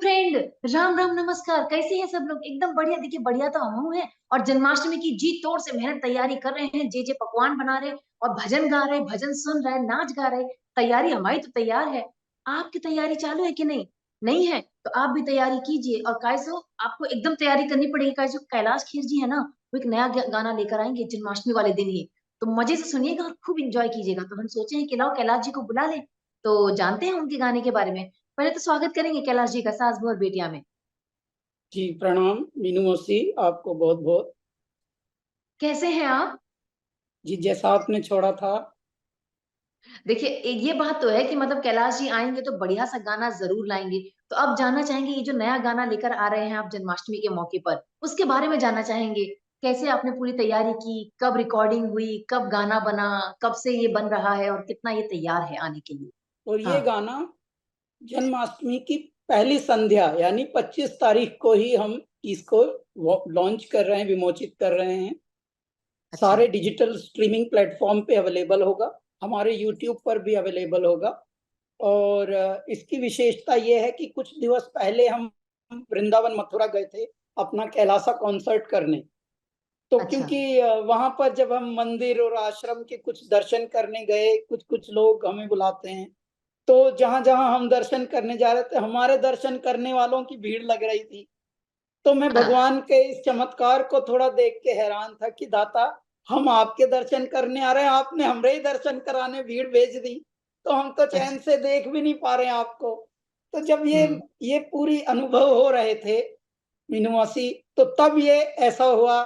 Friend. Ram Ram नमस्कार, कैसे हैं सब लोग? एकदम बढ़िया। देखिए बढ़िया तो हम हैं। और जन्माष्टमी की जी तोड़ से मेहनत तैयारी कर रहे हैं, जे पकवान बना रहे और भजन गा रहे, भजन सुन रहे, नाच गा रहे। तैयारी हमारी तो तैयार है। आपकी तैयारी चालू है कि नहीं? नहीं है तो आप भी तैयारी कीजिए। और कैसो आपको एकदम तैयारी करनी पड़ेगी। कैसो कैलाश खेर जी है ना, वो एक नया गाना लेकर आएंगे जन्माष्टमी वाले दिन ही। तो मजे से सुनिएगा और खूब इंजॉय कीजिएगा। तो हम सोचे हैं कि लाओ कैलाश जी को बुला ले। तो जानते हैं उनके गाने के बारे में। पहले तो स्वागत करेंगे कैलाश जी का सास बहू और बेटिया में। जी प्रणाम मीनू मौसी, आपको बहुत बहुत। कैसे हैं आप? जी जैसा आपने छोड़ा था। देखिए ये बात तो है कि मतलब कैलाश जी आएंगे तो बढ़िया सा गाना जरूर लाएंगे। तो अब जानना चाहेंगे ये जो नया गाना लेकर आ रहे हैं आप जन्माष्टमी के मौके पर, उसके बारे में जानना चाहेंगे। कैसे आपने पूरी तैयारी की, कब रिकॉर्डिंग हुई, कब गाना बना, कब से ये बन रहा है और कितना ये तैयार है आने के लिए? और ये हाँ। गाना जन्माष्टमी की पहली संध्या यानी 25 तारीख को ही हम इसको लॉन्च कर रहे हैं, विमोचित कर रहे हैं। अच्छा। सारे डिजिटल स्ट्रीमिंग प्लेटफॉर्म पे अवेलेबल होगा, हमारे यूट्यूब पर भी अवेलेबल होगा। और इसकी विशेषता ये है कि कुछ दिवस पहले हम वृंदावन मथुरा गए थे अपना कैलासा कॉन्सर्ट करने। तो अच्छा। क्योंकि वहां पर जब हम मंदिर और आश्रम के कुछ दर्शन करने गए, कुछ कुछ लोग हमें बुलाते हैं, तो जहां जहां हम दर्शन करने जा रहे थे हमारे दर्शन करने वालों की भीड़ लग रही थी। तो मैं भगवान के इस चमत्कार को थोड़ा देख के हैरान था कि दाता, हम आपके दर्शन करने आ रहे हैं, आपने हमरे ही दर्शन कराने भीड़ भेज दी। तो हम तो चैन अच्छा। से देख भी नहीं पा रहे हैं आपको। तो जब ये हम्म। ये पूरी अनुभव हो रहे थे मीनूवासी, तो तब ये ऐसा हुआ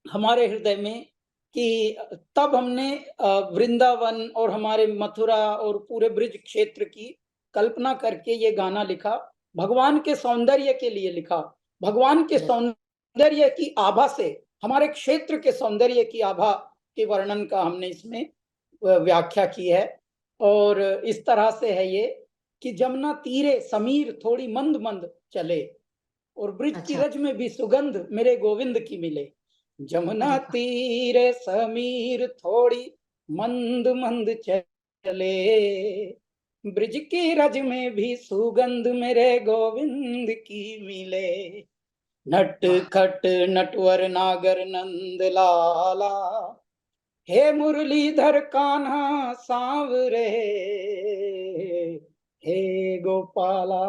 हमारे हृदय में कि तब हमने वृंदावन और हमारे मथुरा और पूरे ब्रिज क्षेत्र की कल्पना करके ये गाना लिखा। भगवान के सौंदर्य के लिए लिखा। भगवान के अरे सौंदर्य की आभा से हमारे क्षेत्र के सौंदर्य की आभा के वर्णन का हमने इसमें व्याख्या की है। और इस तरह से है ये कि जमुना तीरे समीर थोड़ी मंद मंद चले, और ब्रिज की अच्छा। रज में भी सुगंध मेरे गोविंद की मिले। अरे जमुना वाह। तीरे समीर थोड़ी मंद मंद चले, ब्रिज की रज में भी सुगंध मेरे गोविंद की मिले। नट वाह। खट नटवर नागर नंद लाला, हे मुरलीधर कान्हा सांवरे, हे गोपाला।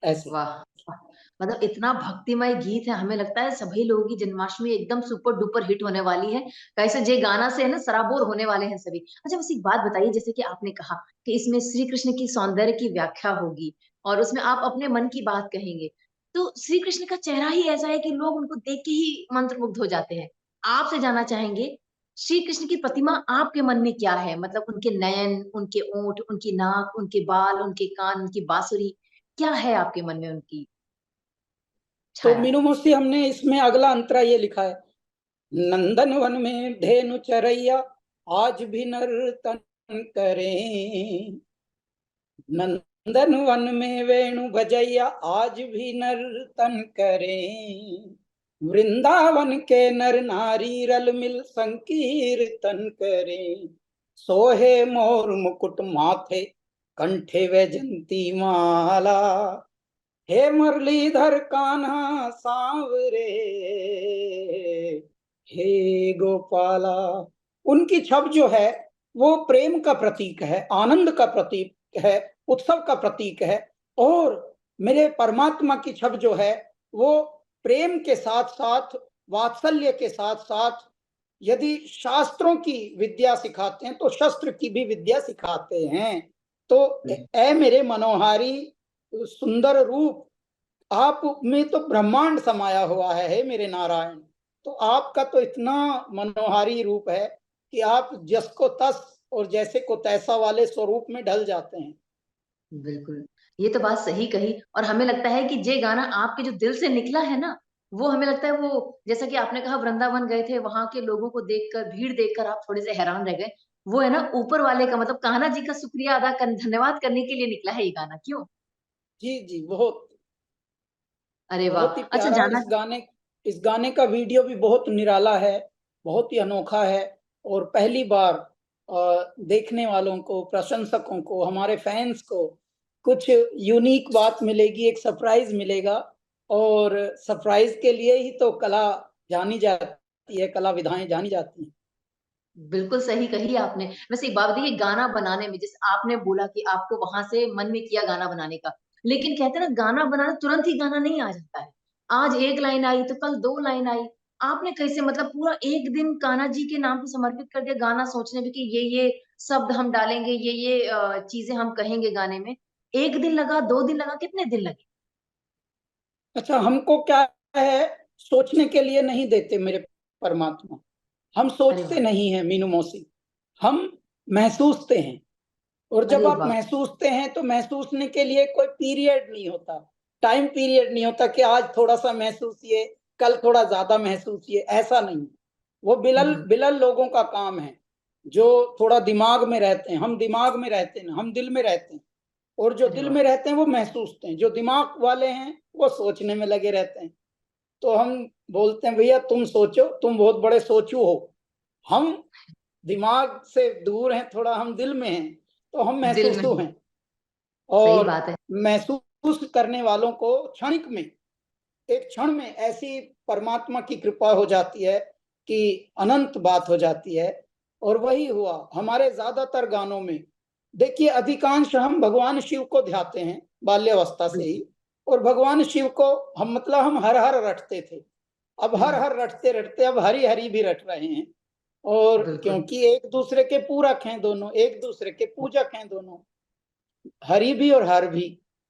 ऐसे। वाह। वाह। मतलब इतना भक्तिमय गीत है, हमें लगता है सभी लोगों की जन्माष्टमी एकदम सुपर डुपर हिट होने वाली है। कैसे जे गाना से है ना सराबोर होने वाले हैं सभी। अच्छा बस एक बात बताइए, जैसे कि आपने कहा कि इसमें श्री कृष्ण की सौंदर्य की व्याख्या होगी और उसमें आप अपने मन की बात कहेंगे। तो श्री कृष्ण का चेहरा ही ऐसा है कि लोग उनको देख के ही मंत्रमुग्ध हो जाते हैं। आपसे जानना चाहेंगे, श्री कृष्ण की प्रतिमा आपके मन में क्या है? मतलब उनके नयन, उनके ओंठ, उनकी नाक, उनके बाल, उनके कान, उनकी बांसुरी, क्या है आपके मन में उनकी तो छाया? मीनू मौसी, हमने इसमें अगला अंतरा ये लिखा है। नंदन वन में धेनु चरैया आज भी नर्तन करें, नंदन वन में वेणु बजैया आज भी नर्तन करें, वृंदावन के नर नारी रल मिल संकीर्तन करें, सोहे मोर मुकुट माथे कंठे वैजंती माला, हे मुरलीधर कान्हा सांवरे, हे गोपाला। उनकी छब जो है वो प्रेम का प्रतीक है, आनंद का प्रतीक है, उत्सव का प्रतीक है। और मेरे परमात्मा की छब जो है वो प्रेम के साथ साथ, वात्सल्य के साथ साथ, यदि शास्त्रों की विद्या सिखाते हैं तो शस्त्र की भी विद्या सिखाते हैं। तो ए मेरे मनोहारी सुंदर रूप, आप में तो ब्रह्मांड समाया हुआ है, हे मेरे नारायण। तो आपका तो इतना मनोहारी रूप है कि आप जस को तस और जैसे को तैसा वाले स्वरूप में ढल जाते हैं। बिल्कुल। ये तो बात सही कही और हमें लगता है कि जे गाना आपके जो दिल से निकला है ना, वो हमें लगता है वो, जैसा कि आपने कहा वृंदावन गए थे, वहां के लोगों को देखकर, भीड़ देखकर आप थोड़े से हैरान रह गए। वो है ना ऊपर वाले का, मतलब कान्हा जी का शुक्रिया अदा कर, धन्यवाद करने के लिए निकला है ये गाना, क्यों? जी जी, बहुत अरे बहुत वाह। ही अच्छा प्यारा। और जाना। इस गाने का वीडियो भी बहुत निराला है, बहुत ही अनोखा है। और पहली बार देखने वालों को, प्रशंसकों को, हमारे फैंस को कुछ यूनिक बात मिलेगी, एक सरप्राइज मिलेगा। और सरप्राइज के लिए ही तो कला जानी जाती है, कला विधाएं जानी जाती हैं। बिल्कुल सही कही आपने। वैसे एक बात बताइए, गाना बनाने में जैसे आपने बोला कि आपको वहां से मन में किया गाना बनाने का, लेकिन कहते हैं ना गाना बनाना तुरंत ही गाना नहीं आ जाता है। आज एक लाइन आई तो कल दो लाइन आई। आपने कैसे मतलब पूरा एक दिन कान्हा जी के नाम पे समर्पित कर दिया गाना सोचने में कि ये शब्द हम डालेंगे, ये चीजें हम कहेंगे गाने में? एक दिन लगा, दो दिन लगा, कितने दिन लगे? अच्छा, हमको क्या है, सोचने के लिए नहीं देते मेरे परमात्मा। हम अरे सोचते वाह! नहीं हैं मीनू मौसी, हम महसूसते हैं। और जब अरे आप वाह! महसूसते हैं तो महसूसने के लिए कोई पीरियड नहीं होता, टाइम पीरियड नहीं होता कि आज थोड़ा सा महसूसिए, कल थोड़ा ज्यादा महसूसिए, ऐसा नहीं। वो बिलल हम्म। बिलल लोगों का काम है, जो थोड़ा दिमाग में रहते हैं। हम दिमाग में रहते हैं, हम दिल में रहते हैं। और जो अरे दिल वाह! में रहते हैं वो महसूसते हैं, जो दिमाग वाले हैं वो सोचने में लगे रहते हैं। तो हम बोलते हैं भैया तुम सोचो, तुम बहुत बड़े सोचू हो। हम दिमाग से दूर हैं थोड़ा, हम दिल में हैं, तो हम दिल में महसूसू है। हैं। सही और बात है। महसूस करने वालों को क्षणिक में, एक क्षण में ऐसी परमात्मा की कृपा हो जाती है कि अनंत बात हो जाती है। और वही हुआ हमारे ज्यादातर गानों में। देखिए, अधिकांश हम भगवान शिव को ध्याते हैं बाल्यावस्था से बिल्कुल। ही। और भगवान शिव को हम मतलब हम हर हर रटते थे। अब हर हम्म। हर रटते रटते अब हरि हरि भी रट रहे हैं। और बिल्कुल। क्योंकि एक दूसरे के पूरक हैं दोनों, एक दूसरे के पूजक हैं दोनों, हरि भी और हर भी।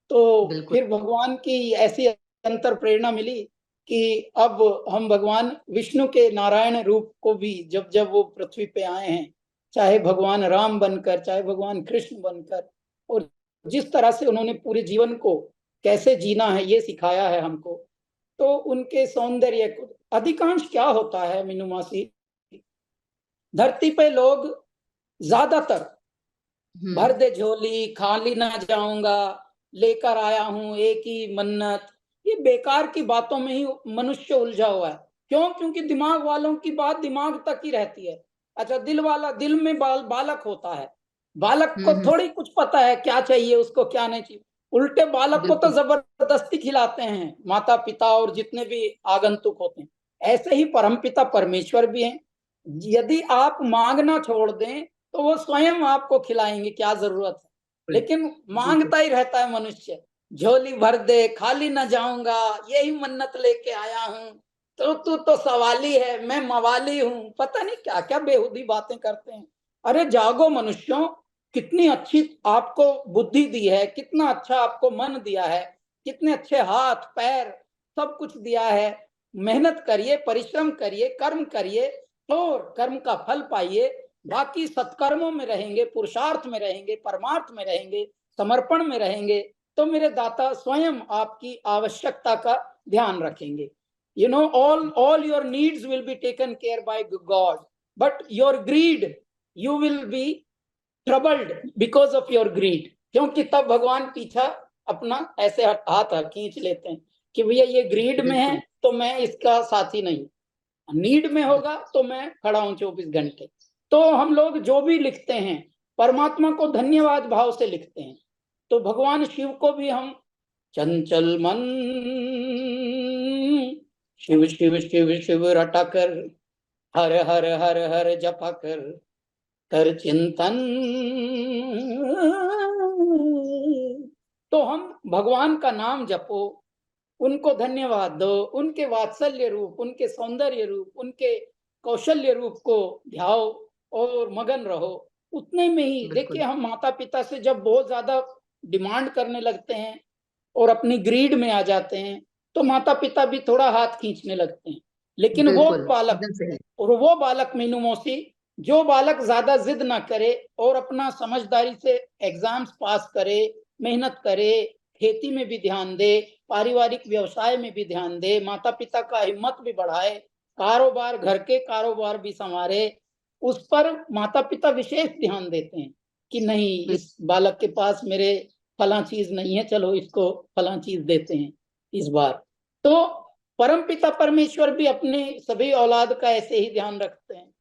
तो बिल्कुल। फिर भगवान की ऐसी अंतर प्रेरणा मिली कि अब हम भगवान विष्णु के नारायण रूप को भी, जब जब वो पृथ्वी पे आए हैं, चाहे भगवान राम बनकर, चाहे भगवान कृष्ण बनकर, और जिस तरह से उन्होंने पूरे जीवन को कैसे जीना है ये सिखाया है हमको। तो उनके सौंदर्य को, अधिकांश क्या होता है मीनू मासी, धरती पे लोग ज्यादातर भर हम्म। दे झोली खाली ना जाऊंगा, लेकर आया हूं एक ही मन्नत, ये बेकार की बातों में ही मनुष्य उलझा हुआ है। क्यों? क्योंकि दिमाग वालों की बात दिमाग तक ही रहती है। अच्छा, दिल वाला, दिल में बालक होता है। बालक को हम्म। थोड़ी कुछ पता है क्या चाहिए उसको, क्या नहीं चाहिए। उल्टे बालक को तो बिल्कुल। जबरदस्ती खिलाते हैं माता पिता और जितने भी आगंतुक होते हैं। ऐसे ही परमपिता परमेश्वर भी हैं। यदि आप मांगना छोड़ दें तो वो स्वयं आपको खिलाएंगे, क्या जरूरत है। लेकिन बिल्कुल। मांगता ही रहता है मनुष्य, झोली भर दे खाली ना जाऊंगा, यही मन्नत लेके आया हूं। तो तू तो सवाली है, मैं मवाली हूं, पता नहीं क्या क्या बेहुदी बातें करते हैं। अरे जागो मनुष्यों, कितनी अच्छी आपको बुद्धि दी है, कितना अच्छा आपको मन दिया है, कितने अच्छे हाथ पैर सब कुछ दिया है। मेहनत करिए, परिश्रम करिए, कर्म करिए, और कर्म का फल पाइए। बाकी सत्कर्मों में रहेंगे, पुरुषार्थ में रहेंगे, परमार्थ में रहेंगे, समर्पण में रहेंगे, तो मेरे दाता स्वयं आपकी आवश्यकता का ध्यान रखेंगे। All your needs will be taken care by God, but your greed, you will be troubled because of your greed. क्योंकि तब भगवान पीछा अपना ऐसे हाथ खींच लेते हैं कि भैया ये ग्रीड में है बिल्कुल। तो मैं इसका साथी नहीं, नीड में होगा तो मैं खड़ा हूं 24 घंटे। तो हम लोग जो भी लिखते हैं परमात्मा को धन्यवाद भाव से लिखते हैं। तो भगवान शिव को भी हम चंचल मन शिव शिव शिव शिव रटा कर, हर हर हर हर जपा कर चिंतन। तो हम भगवान का नाम जपो, उनको धन्यवाद दो, उनके वात्सल्य रूप, उनके सौंदर्य रूप, उनके कौशल्य रूप को ध्याओ और मगन रहो। उतने में ही देखिए, बिल्कुल। हम माता पिता से जब बहुत ज्यादा डिमांड करने लगते हैं और अपनी ग्रीड में आ जाते हैं, तो माता पिता भी थोड़ा हाथ खींचने लगते हैं। लेकिन वो बिल्कुल बालक, एकदम सही। और वो बालक मीनू मौसी, जो बालक ज्यादा जिद ना करे और अपना समझदारी से एग्जाम्स पास करे, मेहनत करे, खेती में भी ध्यान दे, पारिवारिक व्यवसाय में भी ध्यान दे, माता पिता का हिम्मत भी बढ़ाए, कारोबार, घर के कारोबार भी संवारे, उस पर माता पिता विशेष ध्यान देते हैं कि नहीं, इस बालक के पास मेरे फला चीज नहीं है, चलो इसको फला चीज देते हैं इस बार। तो परम पिता परमेश्वर भी अपने सभी औलाद का ऐसे ही ध्यान रखते हैं।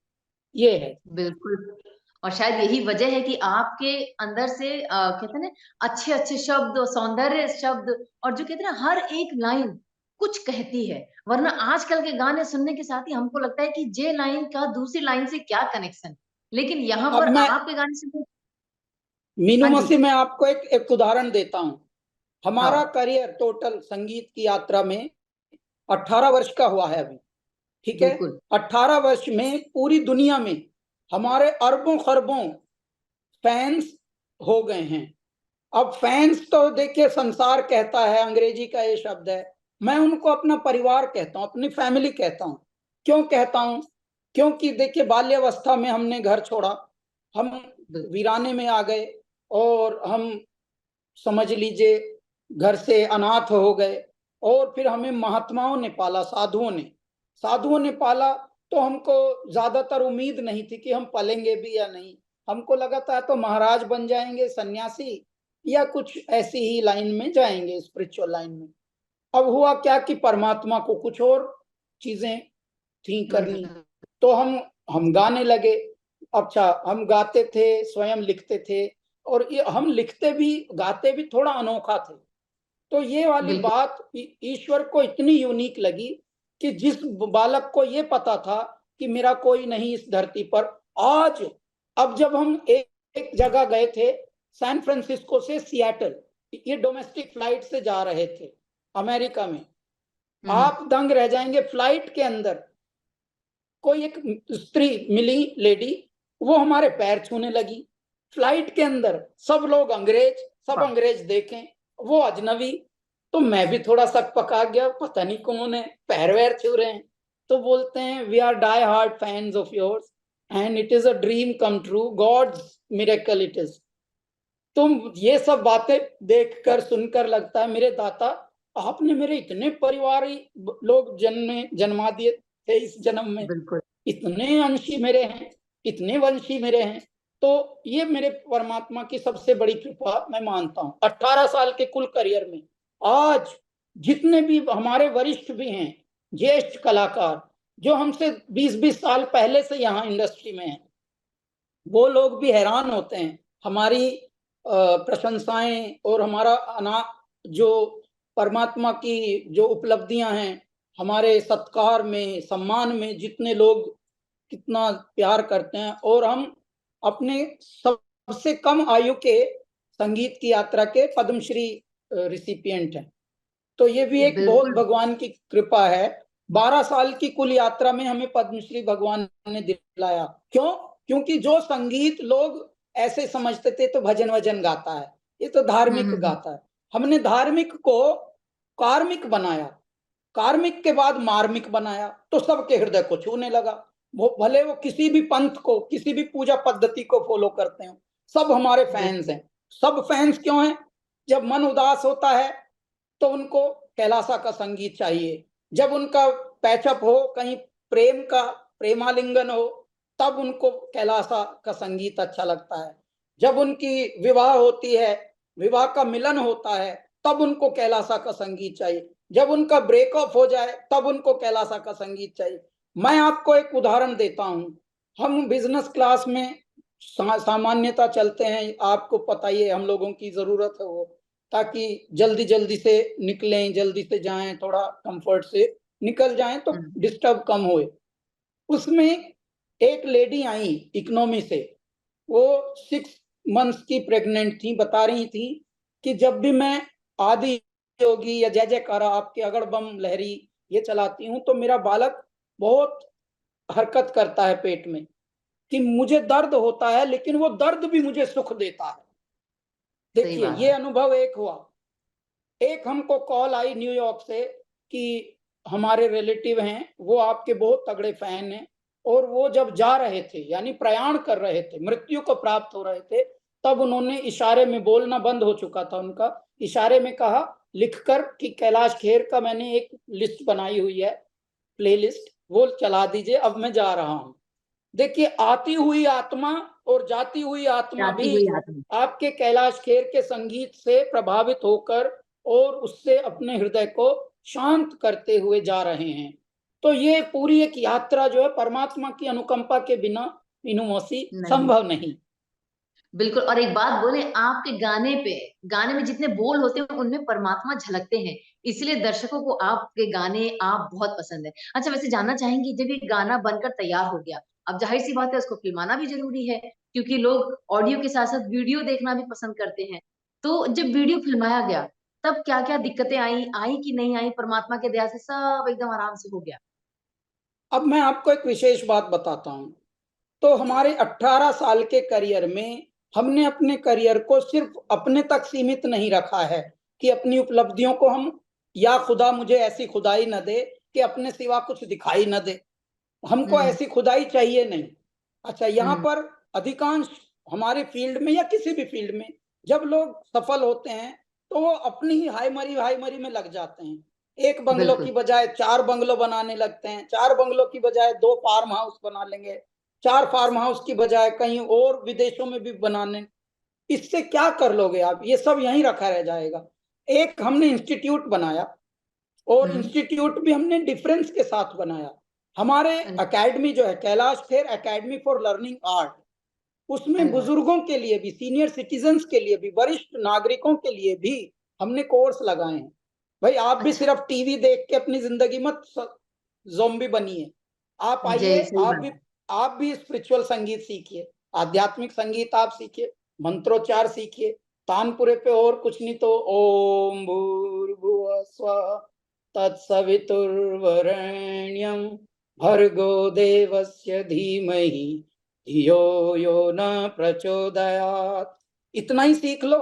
ये है। बिल्कुल। और शायद यही वजह है कि आपके अंदर से कहते हैं ना, अच्छे अच्छे शब्द, सौंदर्य शब्द, और जो कहते हैं ना, हर एक लाइन कुछ कहती है। वरना आजकल के गाने सुनने के साथ ही हमको लगता है कि जे लाइन का दूसरी लाइन से क्या कनेक्शन, लेकिन यहाँ अब पर मैं आपके गाने सुन। मीनू हाँ जी। मसीह, मैं आपको एक उदाहरण देता हूँ। हमारा हाँ, करियर टोटल संगीत की यात्रा में 18 वर्ष का हुआ है अभी। ठीक है। बिल्कुल। 18 वर्ष में पूरी दुनिया में हमारे अरबों खरबों फैंस हो गए हैं। अब फैंस तो देखिए संसार कहता है, अंग्रेजी का ये शब्द है। मैं उनको अपना परिवार कहता हूँ, अपनी फैमिली कहता हूँ। क्यों कहता हूँ? क्योंकि देखिए बाल्यावस्था में हमने घर छोड़ा, हम बिल्कुल। वीराने में आ गए, और हम समझ लीजिए घर से अनाथ हो गए। और फिर हमें महात्माओं ने पाला, साधुओं ने पाला। तो हमको ज्यादातर उम्मीद नहीं थी कि हम पलेंगे भी या नहीं। हमको लगा था तो महाराज बन जाएंगे, सन्यासी, या कुछ ऐसी ही लाइन में जाएंगे, स्पिरिचुअल लाइन में। अब हुआ क्या कि परमात्मा को कुछ और चीजें थी करनी। हम्म। तो हम गाने लगे। अच्छा, हम गाते थे, स्वयं लिखते थे, और ये हम लिखते भी गाते भी थोड़ा अनोखा थे। तो ये वाली बिल्कुल। बात ईश्वर को इतनी यूनिक लगी कि जिस बालक को ये पता था कि मेरा कोई नहीं इस धरती पर, आज, अब जब हम एक जगह गए थे, सैन फ्रांसिस्को से सियाटल, ये डोमेस्टिक फ्लाइट से जा रहे थे अमेरिका में। हम्म। आप दंग रह जाएंगे। फ्लाइट के अंदर कोई एक स्त्री मिली, लेडी, वो हमारे पैर छूने लगी। फ्लाइट के अंदर सब लोग अंग्रेज, सब वाह। अंग्रेज देखें, वो अजनबी। तो मैं भी थोड़ा सा पका गया, पता नहीं कौन है, पैर वैर छू रहे हैं। तो बोलते हैं, we are die hard fans of yours and it is a dream come true, God's miracle it is. तुम ये सब बातें देखकर सुनकर लगता है, मेरे दाता, आपने मेरे इतने परिवारी लोग जन्मा दिए थे इस जन्म में, बिल्कुल। इतने अंशी मेरे हैं, इतने वंशी मेरे हैं। तो ये मेरे परमात्मा की सबसे बड़ी कृपा मैं मानता हूँ। 18 साल के कुल करियर में आज जितने भी हमारे वरिष्ठ भी हैं, ज्येष्ठ कलाकार, जो हमसे 20-20 साल पहले से यहाँ इंडस्ट्री में हैं, वो लोग भी हैरान होते हैं हमारी प्रशंसाएं और हमारा जो परमात्मा की जो उपलब्धियां हैं, हमारे सत्कार में, सम्मान में जितने लोग कितना प्यार करते हैं। और हम अपने सबसे कम आयु के संगीत की यात्रा के पद्मश्री रिसिपिएंट हैं। तो ये भी एक बहुत बिल्कुल। भगवान की कृपा है। 12 साल की कुल यात्रा में हमें पद्मश्री भगवान ने दिलाया। क्यों? क्योंकि जो संगीत लोग ऐसे समझते थे तो भजन वजन गाता है, ये तो धार्मिक हम्म। गाता है। हमने धार्मिक को कार्मिक बनाया, कार्मिक के बाद मार्मिक बनाया, तो सबके हृदय को छूने लगा। वो भले वो किसी भी पंथ को, किसी भी पूजा पद्धति को फॉलो करते हो, सब हमारे फैंस हैं। सब फैंस क्यों हैं? जब मन उदास होता है तो उनको कैलासा का संगीत चाहिए। जब उनका पैचअप हो, कहीं प्रेम का प्रेमालिंगन हो, तब उनको कैलासा का संगीत अच्छा लगता है। जब उनकी विवाह होती है, विवाह का मिलन होता है, तब उनको कैलासा का संगीत चाहिए। जब उनका ब्रेकअप हो जाए, तब उनको कैलासा का संगीत चाहिए। मैं आपको एक उदाहरण देता हूं। हम बिजनेस क्लास में सामान्यता चलते हैं, आपको पता ही है, हम लोगों की जरूरत है वो, ताकि जल्दी जल्दी से निकलें, जल्दी से जाएं, थोड़ा कंफर्ट से निकल जाएं तो हम्म। डिस्टर्ब कम होए। उसमें एक लेडी आई इकोनॉमी से, वो 6 मंथ्स की प्रेग्नेंट थी। बता रही थी कि जब भी मैं आदि योगी या जय जयकारा आपके अगड़ बम लहरी ये चलाती हूँ, तो मेरा बालक बहुत हरकत करता है पेट में, कि मुझे दर्द होता है, लेकिन वो दर्द भी मुझे सुख देता है। सही देखिए, बात ये है। अनुभव एक हुआ। एक हमको कॉल आई न्यूयॉर्क से कि हमारे रिलेटिव हैं, वो आपके बहुत तगड़े फैन हैं, और वो जब जा रहे थे, यानी प्रयाण कर रहे थे, मृत्यु को प्राप्त हो रहे थे, तब उन्होंने इशारे में, बोलना बंद हो चुका था उनका, इशारे में कहा लिखकर कि कैलाश खेर का मैंने एक लिस्ट बनाई हुई है, प्ले लिस्ट, वो चला दीजिए, अब मैं जा रहा हूं। देखिए, आती हुई आत्मा और जाती हुई आत्मा जाती भी हुई आत्मा। आपके कैलाश खेर के संगीत से प्रभावित होकर और उससे अपने हृदय को शांत करते हुए जा रहे हैं। तो ये पूरी एक यात्रा जो है, परमात्मा की अनुकंपा के बिना मीनू मौसी, नहीं, संभव नहीं। बिल्कुल। और एक बात बोले, आपके गाने में जितने बोल होते हैं उनमें परमात्मा झलकते हैं, इसलिए दर्शकों को आपके गाने आप बहुत पसंद है। अच्छा, वैसे जानना चाहेंगी, जब ये गाना बनकर तैयार हो गया, अब जाहिर सी बात है उसको फिल्माना भी जरूरी है, क्योंकि लोग ऑडियो के साथ साथ वीडियो देखना भी पसंद करते हैं। तो जब वीडियो फिल्माया गया, तब क्या क्या दिक्कतें आई, आई कि नहीं आई? परमात्मा के दया से सब एकदम आराम से हो गया। अब मैं आपको एक विशेष बात बताता हूं। तो हमारे 18 साल के करियर में हमने अपने करियर को सिर्फ अपने तक सीमित नहीं रखा है कि अपनी उपलब्धियों को हम, या खुदा मुझे ऐसी खुदाई न दे कि अपने सिवा कुछ दिखाई न दे, हमको हम्म। ऐसी खुदाई चाहिए नहीं। अच्छा, यहाँ हम्म। पर अधिकांश हमारे फील्ड में या किसी भी फील्ड में जब लोग सफल होते हैं तो वो अपनी ही हाई मरी में लग जाते हैं। एक बंगलों बिल्कुल। की बजाय 4 बंगलों बनाने लगते हैं, 4 बंगलों की बजाय 2 फार्म हाउस बना लेंगे, 4 फार्म हाउस की बजाय कहीं और विदेशों में भी बनाने। इससे क्या कर लोगे आप? ये सब यहीं रखा रह जाएगा। एक हमने इंस्टीट्यूट बनाया, और हम्म। इंस्टीट्यूट भी हमने डिफरेंस के साथ बनाया। हमारे एकेडमी जो है, Kailash Kher academy for learning art, उसमें अरे वाह। बुजुर्गों के लिए भी, सीनियर सिटीजन्स के लिए भी, वरिष्ठ नागरिकों के लिए भी हमने कोर्स लगाए हैं। भाई, आप भी अच्छा। सिर्फ टीवी देख के अपनी जिंदगी मत ज़ॉम्बी बनिए। आप आइए, जय, सही बात आप भी स्पिरिचुअल संगीत सीखिए, आध्यात्मिक संगीत आप सीखिए, मंत्रोच्चार सीखिए। तानपुरे पे और कुछ नहीं तो ओम भूर्भुवः स्वः तत्सवितुर्वरेण्यं भर्गो देवस्य धीमहि धियो यो न प्रचोदयात्। इतना ही सीख लो,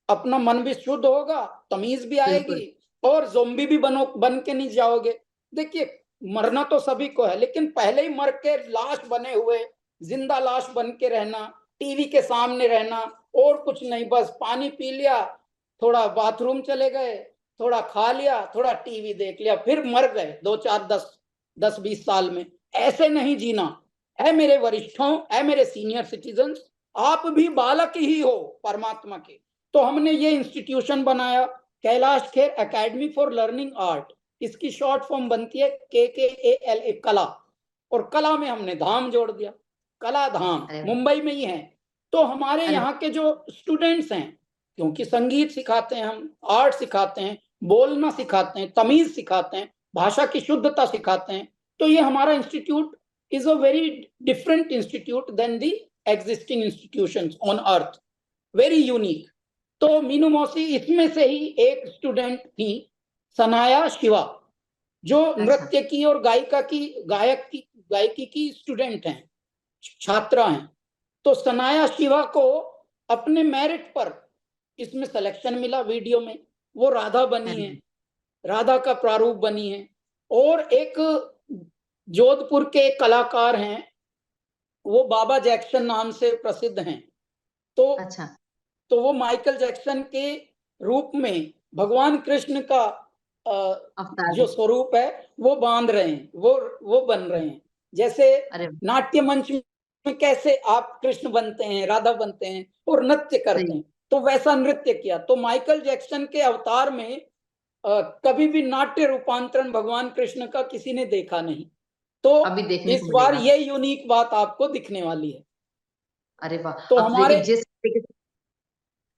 अपना मन भी शुद्ध होगा, तमीज भी आएगी, बिल्कुल। और ज़ॉम्बी भी बन के नहीं जाओगे। देखिए, मरना तो सभी को है, लेकिन पहले ही मर के लाश बने हुए, जिंदा लाश बन के रहना, टीवी के सामने रहना, और कुछ नहीं, बस पानी पी लिया, थोड़ा बाथरूम चले गए, थोड़ा खा लिया, थोड़ा टीवी देख लिया, फिर मर गए 2 4 10 20 साल में। ऐसे नहीं जीना। है मेरे वरिष्ठों, है मेरे सीनियर सिटीजन, आप भी बालक ही हो परमात्मा के। तो हमने ये इंस्टीट्यूशन बनाया, Kailash Kher academy for learning art. इसकी शॉर्ट फॉर्म बनती है KKALA, कला। और कला में हमने धाम जोड़ दिया, कला धाम अरे वाह। मुंबई में ही है। तो हमारे अरे यहाँ के जो स्टूडेंट्स हैं, क्योंकि संगीत सिखाते हैं हम, आर्ट सिखाते हैं, बोलना सिखाते हैं, तमीज सिखाते हैं, भाषा की शुद्धता सिखाते हैं, तो ये हमारा institute is a very different institute than the existing institutions on earth, very unique। तो मीनू मौसी इसमें से ही एक स्टूडेंट थी, सनाया शिवा, जो अच्छा। नृत्य की और गायकी की स्टूडेंट हैं, छात्रा हैं। तो सनाया शिवा को अपने मेरिट पर इसमें सिलेक्शन मिला, वीडियो में वो राधा बनी अरे है, राधा का प्रारूप बनी है। और एक जोधपुर के कलाकार हैं, वो बाबा जैक्सन नाम से प्रसिद्ध हैं। तो अच्छा। तो वो माइकल जैक्सन के रूप में भगवान कृष्ण का अवतार जो है। स्वरूप है वो बांध रहे हैं, वो बन रहे हैं। जैसे अरे नाट्य मंच में कैसे आप कृष्ण बनते हैं, राधा बनते हैं और नृत्य करते सही। हैं, तो वैसा नृत्य किया। तो माइकल जैक्सन के अवतार में कभी भी नाट्य रूपांतरण भगवान कृष्ण का किसी ने देखा नहीं। तो अभी देखने इस को बार मिलेगा। ये यूनिक बात आपको दिखने वाली है। अरे वाह। तो अब हमारे, देखिए,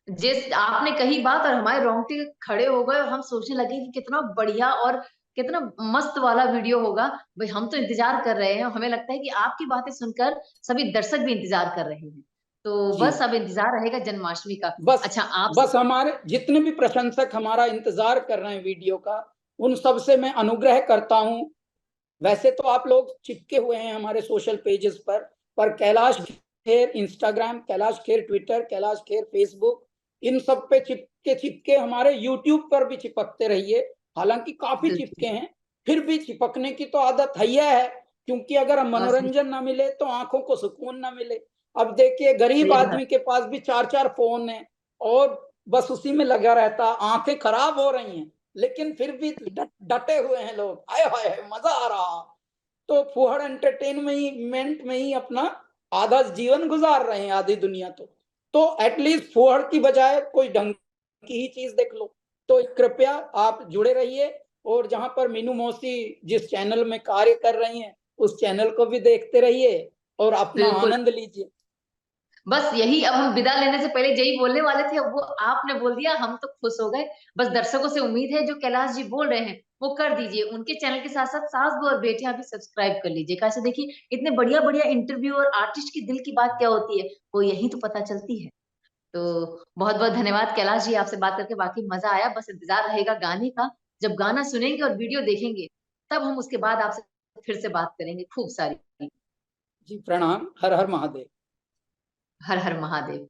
जिस आपने कही बात और हमारे रोंगटे खड़े हो गए, और हम सोचने लगे कि कितना बढ़िया और कितना मस्त वाला वीडियो होगा। भाई, हम तो इंतजार कर रहे हैं, हमें लगता है कि आपकी बातें सुनकर सभी दर्शक भी इंतजार कर रहे हैं। तो जी, बस अब इंतजार रहेगा जन्माष्टमी का। बस अच्छा, आप। बस हमारे जितने भी प्रशंसक हमारा इंतजार कर रहे हैं वीडियो का, उन सब से मैं अनुग्रह करता हूं। वैसे तो आप लोग चिपके हुए हैं हमारे सोशल पेजेस पर Kailash Kher Instagram, Kailash Kher Twitter, Kailash Kher Facebook, इन सब पे चिपके चिपके हमारे यूट्यूब पर भी चिपकते रहिए। हालांकि काफी बिल्कुल। चिपके हैं, फिर भी चिपकने की तो आदत है, क्योंकि अगर हम और सही। मनोरंजन ना मिले तो आंखों को सुकून ना मिले। अब देखिए, गरीब सही बात। आदमी के पास भी 4 4 फोन है, और बस उसी में लगा रहता, आंखें खराब हो रही हैं, लेकिन फिर भी डटे हुए हैं लोग। आए हाय हाय, मजा आ रहा। तो फुहड़ एंटरटेनमेंट में ही अपना आधा जीवन गुजार रहे हैं, आधी दुनिया। तो एटलीस्ट फुहड़ की बजाय कोई ढंग की ही चीज देख लो। तो कृपया आप जुड़े रहिए, और जहां पर मीनू मौसी जिस चैनल में कार्य कर रही हैं, उस चैनल को भी देखते रहिए। और अपना बिल्कुल। आनंद लीजिए। बस यही, अब हम विदा लेने से पहले यही बोलने वाले थे, वो आपने बोल दिया, हम तो खुश हो गए। बस दर्शकों से उम्मीद है जो कैलाश जी बोल रहे हैं वो कर दीजिए, उनके चैनल के साथ साथ सास बहू और बेटियां भी सब्सक्राइब कर लीजिए। कैसे देखिए इतने बढ़िया बढ़िया इंटरव्यू और आर्टिस्ट की दिल की बात क्या होती है वो यही तो पता चलती है। तो बहुत बहुत धन्यवाद कैलाश जी, आपसे बात करके वाकई मजा आया। बस इंतजार रहेगा गाने का, जब गाना सुनेंगे और वीडियो देखेंगे तब हम उसके बाद आपसे फिर से बात करेंगे खूब सारी। जी प्रणाम, हर हर महादेव। हर हर महादेव।